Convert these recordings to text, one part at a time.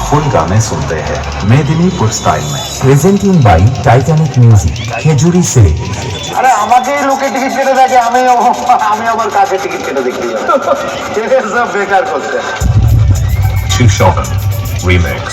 Full गाने सुनते हैं मेदिनीपुर स्टाइल में। Presenting by Titanic music, Khejuri সে। আরে আমাকেই লোকে টিকিট কেটে দেখে, আমি আমার কাছে টিকিট কেটে দেখি সব বেকার করছে। Too Shopping Remix.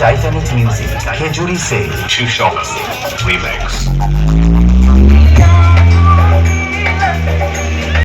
Titanic music, Khejuri সে। Too Shopping Remix.